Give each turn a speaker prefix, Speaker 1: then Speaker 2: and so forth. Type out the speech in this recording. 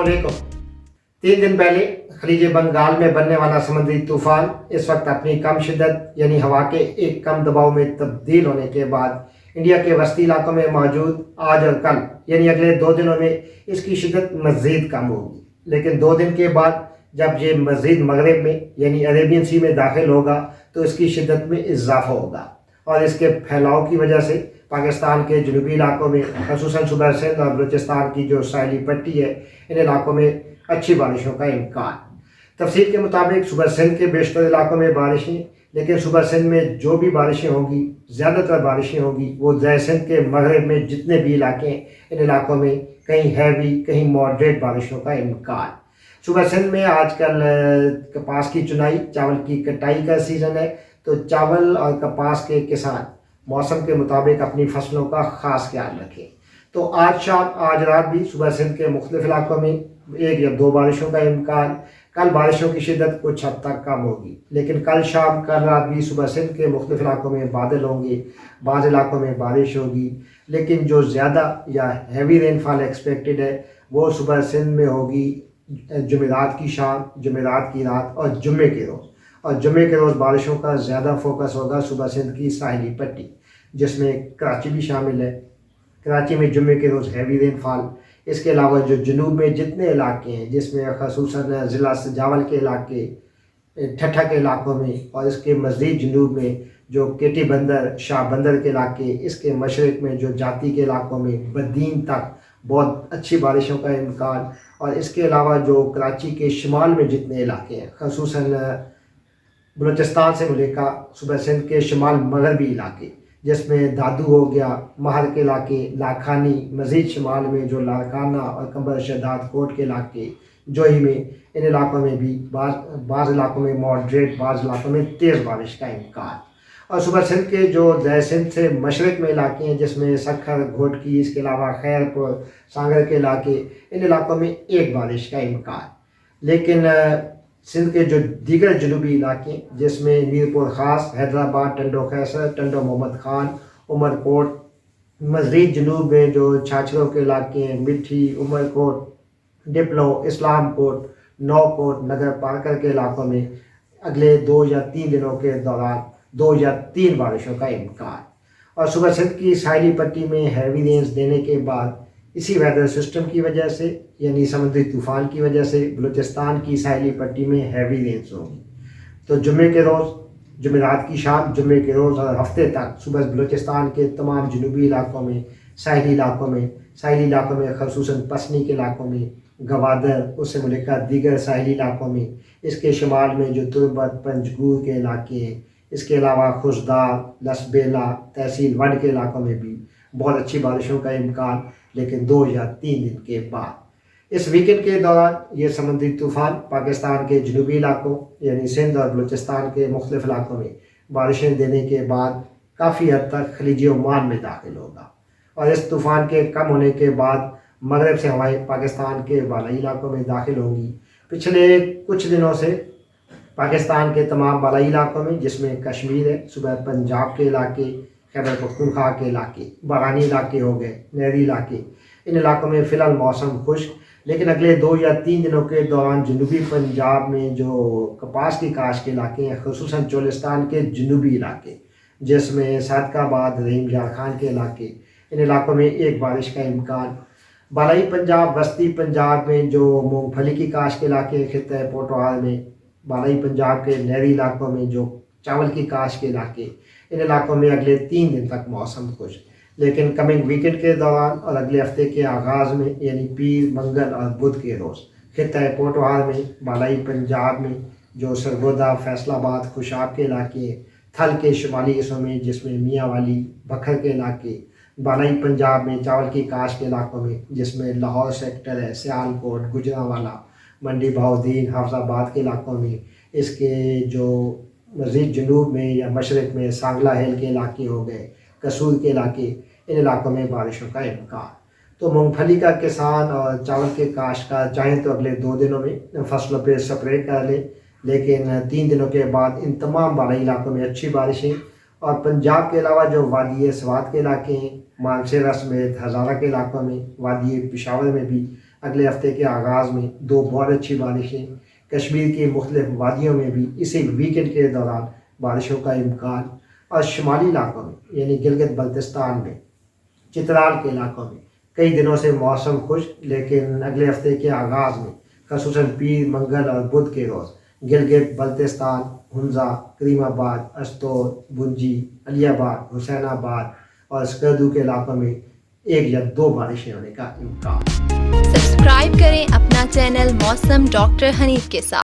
Speaker 1: अस्सलामुअलैकुम। 3 दिन पहले खलीज बंगाल में बनने वाला समुद्री तूफान इस वक्त अपनी कम शिद्दत यानी हवा के एक कम दबाव में तब्दील होने के बाद इंडिया के वस्ती इलाकों में मौजूद आज और कल यानी अगले 2 दिनों में इसकी शिद्दत मज़ीद कम होगी। लेकिन 2 दिन के बाद जब ये मज़ीद मगरब में यानी अरेबियन सी में दाखिल होगा तो इसकी शिद्दत में इजाफा होगा और इसके फैलाव की वजह से पाकिस्तान के जनूबी इलाकों में ख़ुसूसन सूबा सिंध और बलूचिस्तान की जो साहिली पट्टी है इन इलाकों में अच्छी बारिशों का इम्कान। तफसील के मुताबिक सूबा सिंध के बेशतर इलाकों में बारिशें, लेकिन सूबा सिंध में जो भी बारिशें होंगी ज़्यादातर बारिशें होंगी वो दरिया सिंध के मगरब में जितने भी इलाके हैं इन इलाकों में कहीं हैवी कहीं मॉडरेट बारिशों का इम्कान। सूबा सिंध में आजकल कपास की चुनाई चावल की कटाई का सीज़न है, तो चावल और कपास के किसान मौसम के मुताबिक अपनी फसलों का ख़ास ख्याल रखें। तो आज शाम आज रात भी सूबा सिंध के मुख्तलिफ इलाकों में 1 या 2 बारिशों का इम्कान। कल बारिशों की शिद्दत कुछ हद तक कम होगी, लेकिन कल शाम कल रात भी सूबा सिंध के मुख्तलिफ इलाकों में बादल होंगे, बाज़ इलाकों में बारिश होगी। लेकिन जो ज़्यादा या हैवी रेनफॉल एक्सपेक्टेड है वो सूबा सिंध में होगी जुमेरात की शाम, जुमेरात की रात और जुम्मे के रोज़। और जुम्मे के रोज़ बारिशों का ज़्यादा फोकस होगा सूबा सिंध की साहिली पट्टी, जिसमें कराची भी शामिल है। कराची में जुम्मे के रोज़ हैवी रेनफॉल। इसके अलावा जो जनूब में जितने इलाके हैं जिसमें ख़ुसूसन ज़िला सजावल के इलाके, ठट्ठा के इलाकों में और इसके मज़ीद जनूब में जो केटी बंदर शाह बंदर के इलाके, इसके मशरक़ में जो जाती के इलाकों में बदीन तक बहुत अच्छी बारिशों का इम्कान। और इसके अलावा जो कराची के शुमाल में जितने इलाके हैं ख़ुसूसन बलूचिस्तान से मुलेका सूबा सिंध के शुमाल मगरबी इलाके जिसमें दादू हो गया, महर के इलाके, लाखानी, मज़ीद शुमाल में जो लाड़काना और कंबर शहदाद कोट के इलाके, जोही में, इन इलाकों में भी बाज़ इलाकों में मॉडरेट, बाज़ इलाकों में तेज़ बारिश का इम्कान। और सूबा सिंध के जो दरिया सिंध से मशरक़ में इलाके हैं जिसमें सखर, घोटकी, इसके अलावा खैरपुर, सांगर के इलाके, इन इलाकों में 1 बारिश का इम्कान। लेकिन सिंध के जो दीगर जनूबी इलाके जिसमें मीरपुर ख़ास, हैदराबाद, टंडो खैसर, टंडो मोहम्मद ख़ान, उमरकोट, मज़ीद जनूब में जो छाछरों के इलाके हैं मिठी, उमरकोट, डिप्लो, इस्लामकोट, नौकोट, नगर पारकर के इलाकों में अगले 2 या 3 दिनों के दौरान 2 या 3 बारिशों का इम्कान। और सूबा सिंध की साहिली पट्टी में हैवी रेंज देने के बाद इसी वेदर सिस्टम की वजह से यानी समुद्री तूफ़ान की वजह से बलूचिस्तान की साहिली पट्टी में हैवी रेंज होगी। तो जुम्मे के रोज़, जुमेरात की शाम, जुम्मे के रोज़ और हफ्ते तक सुबह बलूचिस्तान के तमाम जनूबी इलाकों में, साहिली इलाकों में ख़ुसूसन पसनी के इलाकों में, गवादर, उससे मुल्का दीगर साहिली इलाकों में, इसके शुमाल में जो तुर्बत, पंजगूर के इलाके हैं, इसके अलावा खुशदार, लसबेला, तहसील वड के इलाकों में भी बहुत अच्छी बारिशों का इम्कान। लेकिन 2 या 3 दिन के बाद इस वीकेंड के दौरान ये समुद्री तूफ़ान पाकिस्तान के जनूबी इलाकों यानी सिंध और बलूचिस्तान के मुख्तलिफ इलाकों में बारिशें देने के बाद काफ़ी हद तक खलीज ओमान में दाखिल होगा। और इस तूफ़ान के कम होने के बाद मगरब से हवाएं पाकिस्तान के बालाई इलाकों में दाखिल होंगी। पिछले कुछ दिनों से पाकिस्तान के तमाम बालाई इलाकों में जिसमें कश्मीर है, सुबह पंजाब के इलाके, खैबर पख्तूनख्वा के इलाके, बागानी इलाके हो गए, नहरी इलाके, इन इलाकों में फ़िलहाल मौसम खुश्क। लेकिन अगले 2 या 3 दिनों के दौरान जनूबी पंजाब में जो कपास की काश के इलाके हैं ख़ुसूसन चोलिस्तान के जनूबी इलाके जिसमें सादकाबाद, रहीम यार खान के इलाके, इन इलाकों में 1 बारिश का इम्कान। बालाई पंजाब, वस्ती पंजाब में जो मूँगफली की काश के इलाके खित्ता पोटोहाल में, बालाई पंजाब के नहरी इलाकों में जो चावल की काश के इलाके, इन इलाकों में अगले 3 दिन तक मौसम खुश्क। लेकिन कमिंग वीकेंड के दौरान और अगले हफ्ते के आगाज़ में यानी पीर, मंगल और बुध के रोज़ खित्ता पोटोहाल में, बालाई पंजाब में जो सरगोदा, फैसलाबाद, खुशाब के इलाके, थल के शुमाली हिस्सों में जिसमें मियाँ वाली, बखर के इलाके, बालाई पंजाब में चावल की काश के इलाकों में जिसमें लाहौर सेक्टर है, सियालकोट, गुजरांवाला, मंडी बहाउद्दीन, हाफजाबाद के इलाकों में, इसके जो मज़ीद जनूब में या मशरक़ में सांगला हिल के इलाके हो गए, कसूर के इलाके, इन इलाकों में बारिशों का इम्कान। तो मूंगफली का किसान और चावल के काश का चाहें तो अगले 2 दिनों में फसलों पे स्प्रे कर ले, लेकिन 3 दिनों के बाद इन तमाम बालाई इलाकों में अच्छी बारिशें। और पंजाब के अलावा जो वादी स्वात के इलाके हैं, मानसरा समेत हज़ारा के इलाकों में, वादी पेशावर में भी اگلے ہفتے کے آغاز میں 2 بہت اچھی بارشیں، کشمیر کی مختلف وادیوں میں بھی اسی ویکینڈ کے دوران بارشوں کا امکان، اور شمالی علاقوں میں یعنی گلگت بلتستان میں، چترال کے علاقوں میں کئی دنوں سے موسم خشک، لیکن اگلے ہفتے کے آغاز میں خصوصاً پیر، منگل اور بدھ کے روز گلگت بلتستان، ہنزا، کریم آباد، استور، بنجی، علی آباد، حسین آباد اور اسکردو کے علاقوں میں 1 یا 2 بارشیں ہونے کا امکان۔
Speaker 2: سبسکرائب کریں اپنا چینل موسم ڈاکٹر حنیف کے ساتھ۔